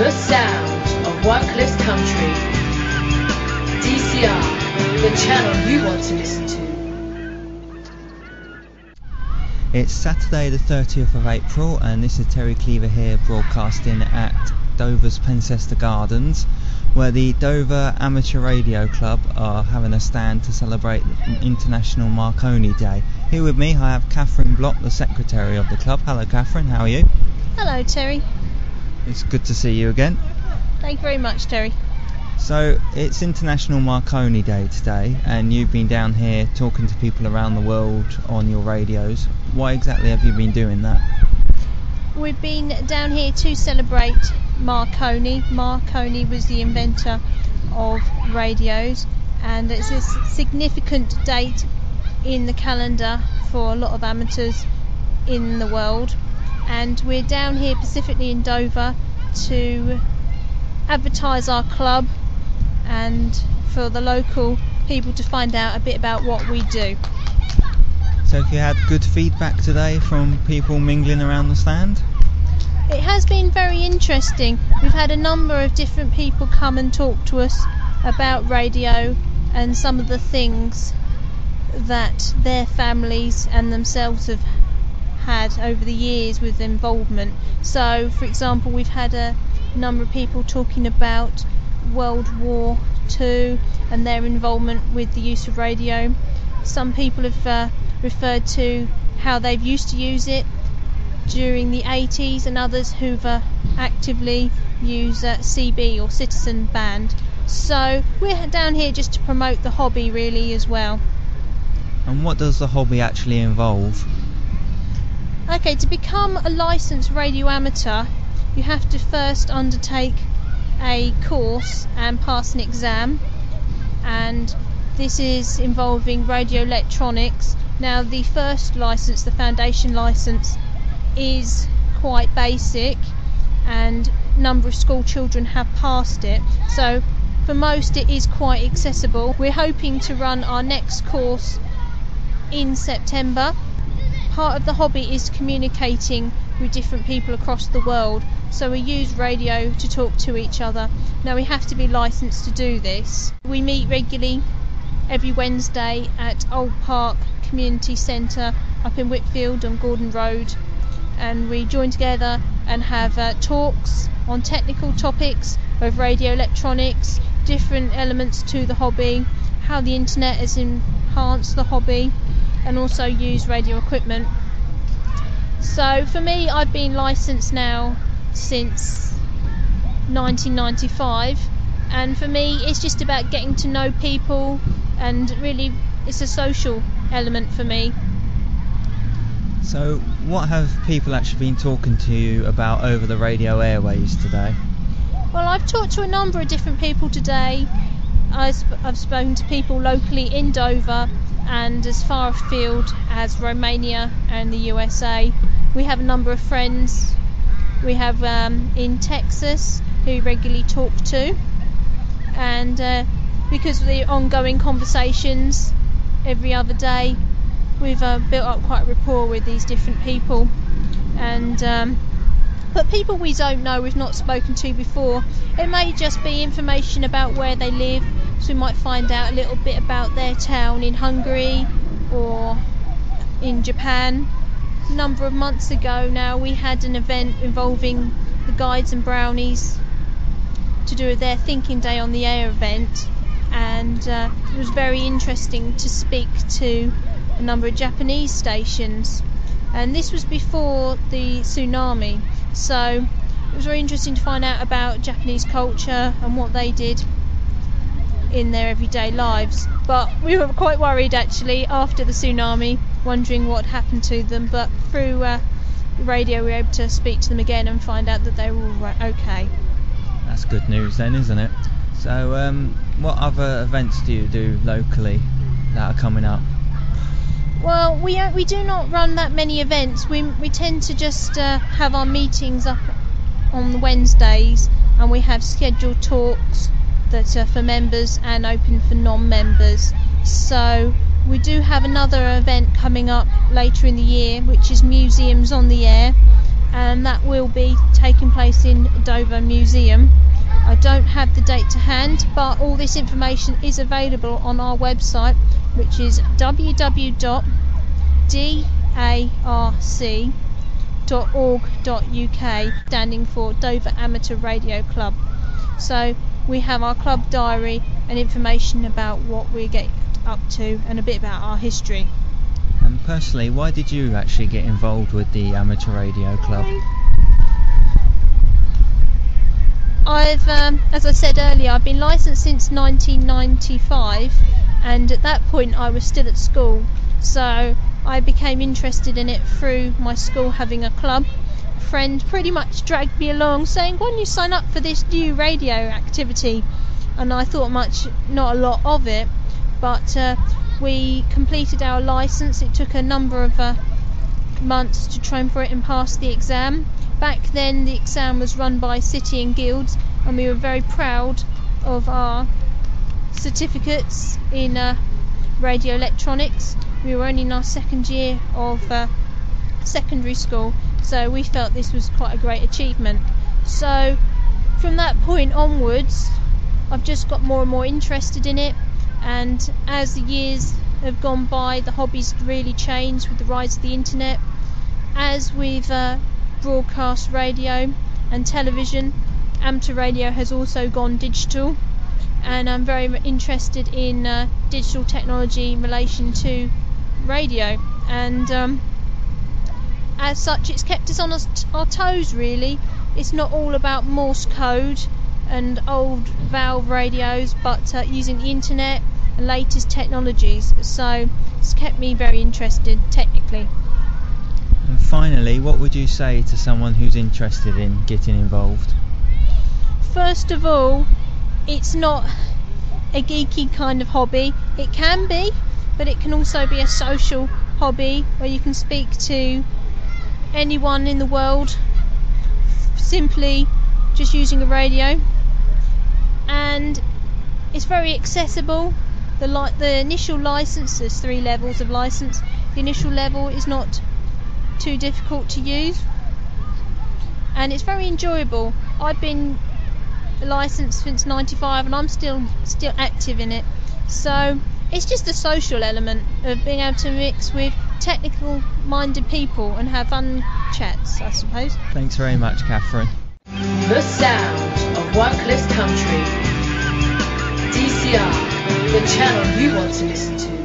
The sound of Wycliffe's country. DCR, the channel you want to listen to. It's Saturday the 30th of April and this is Terry Cleaver here broadcasting at Dover's Pencester Gardens, where the Dover Amateur Radio Club are having a stand to celebrate International Marconi Day. Here with me I have Catherine Block, the secretary of the club. Hello Catherine, how are you? Hello Terry. It's good to see you again. Thank you very much Terry. So it's International Marconi Day today and you've been down here talking to people around the world on your radios. Why exactly have you been doing that? We've been down here to celebrate Marconi. Marconi was the inventor of radios and it's a significant date in the calendar for a lot of amateurs in the world, and we're down here specifically in Dover to advertise our club and for the local people to find out a bit about what we do. So have you had good feedback today from people mingling around the stand? It has been very interesting. We've had a number of different people come and talk to us about radio and some of the things that their families and themselves have had over the years with involvement. So, for example, we've had a number of people talking about World War II and their involvement with the use of radio. Some people have referred to how they've used to use it during the 80s and others who've actively used CB or Citizen Band. So we're down here just to promote the hobby really as well. And what does the hobby actually involve? Okay, to become a licensed radio amateur you have to first undertake a course and pass an exam, and this is involving radio electronics. Now the first license, the foundation license, is quite basic and a number of school children have passed it, so for most it is quite accessible. We're hoping to run our next course in September. Part of the hobby is communicating with different people across the world, so we use radio to talk to each other. Now we have to be licensed to do this. We meet regularly every Wednesday at Old Park Community Centre up in Whitfield on Gordon Road, and we join together and have talks on technical topics of radio electronics, different elements to the hobby, how the internet has enhanced the hobby, and also use radio equipment. So for me, I've been licensed now since 1995, and for me it's just about getting to know people, and really it's a social element for me. So what have people actually been talking to you about over the radio airways today? Well, I've talked to a number of different people today. I've spoken to people locally in Dover and as far afield as Romania and the USA. We have a number of friends we have in Texas who we regularly talk to, and because of the ongoing conversations every other day, we've built up quite a rapport with these different people. And but people we don't know, we've not spoken to before, it may just be information about where they live, so we might find out a little bit about their town in Hungary or in Japan. A number of months ago now we had an event involving the Guides and Brownies to do with their Thinking Day on the Air event, and it was very interesting to speak to a number of Japanese stations, and this was before the tsunami, so it was very interesting to find out about Japanese culture and what they did in their everyday lives. But we were quite worried actually after the tsunami, wondering what happened to them, but through the radio we were able to speak to them again and find out that they were all okay. That's good news then, isn't it? So what other events do you do locally that are coming up? Well, we do not run that many events. We tend to just have our meetings up on the Wednesdays, and we have scheduled talks that are for members and open for non-members. So we do have another event coming up later in the year, which is Museums on the Air, and that will be taking place in Dover Museum. I don't have the date to hand, but all this information is available on our website, which is www.darc.org.uk, standing for Dover Amateur Radio Club. So we have our club diary and information about what we get up to and a bit about our history. And personally, why did you actually get involved with the Amateur Radio Club? As I said earlier, I've been licensed since 1995, and at that point I was still at school, so I became interested in it through my school having a club. A friend pretty much dragged me along saying, why don't you sign up for this new radio activity? And I thought not a lot of it, but we completed our licence. It took a number of months to train for it and pass the exam. Back then the exam was run by City and Guilds, and we were very proud of our certificates in radio electronics. We were only in our second year of secondary school, so we felt this was quite a great achievement. So from that point onwards I've just got more and more interested in it, and as the years have gone by the hobby's really changed with the rise of the internet. As with broadcast radio and television, amateur radio has also gone digital, and I'm very interested in digital technology in relation to radio, and as such it's kept us on our toes really. It's not all about Morse code and old valve radios, but using the internet and latest technologies, so it's kept me very interested technically. And finally, what would you say to someone who's interested in getting involved? First of all, it's not a geeky kind of hobby. It can be, but it can also be a social hobby where you can speak to anyone in the world simply just using a radio, and it's very accessible. The initial license, there's 3 levels of license. The initial level is not too difficult to use, and it's very enjoyable. I've been licensed since 95 and I'm still active in it, so it's just the social element of being able to mix with technical minded people and have fun chats, I suppose. Thanks very much, Catherine. The sound of Wycliffe's country. DCR, the channel you want to listen to.